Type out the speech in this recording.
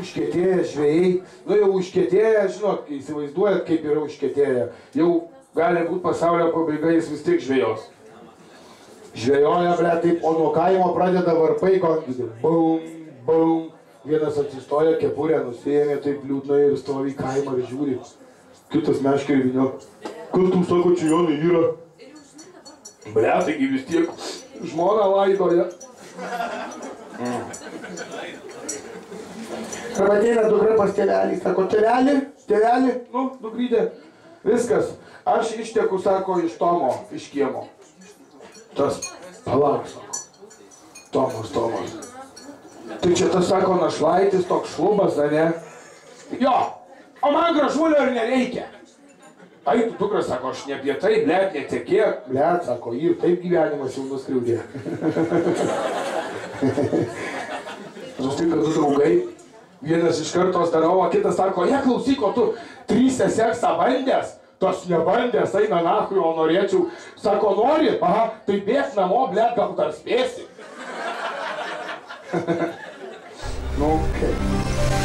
užkietėję žvejai, nu jau užkietėję, žinot, įsivaizduojat, kaip yra užkietėję, jau gali būti pasaulio pabaiga, jis vis tiek žvejos. Žvejoja, ble, taip, o nuo kaimo pradeda varpai kongyti. Bum, bum. Vienas atsistoja, kepurę nusiėmė, taip liūdnai ir stovi į kaimą ir žiūri. Kitas meškė ir vinio. Kas tu sako, čia Jonai yra? Ble, taigi vis tiek žmona laidoja. Ir ateina dukra pas tėvelį, sako, tėvelį, nu, dukrydė, viskas. Aš išteku, sako, iš Tomo, iš kiemo. Tas, palauk, sako, Tomas. Tai čia tas, sako, našlaitis, toks šlubas, ne? Jo, o man gražulio ir nereikia. Ai, tu dukra, sako, aš ne apie tai, blėt, netekėk. Blėt, sako, ir taip gyvenimas jau nuskriaudė. Sustinka du draugai, vienas iš kartos darau, o kitas sako, klausyk, o tu 3 seksą bandęs, tos nebandęs, eina nachui, o norėčiau. Sako, nori? Aha, tai bėk namo, blėt, gal dar spėsi. Nu, okay.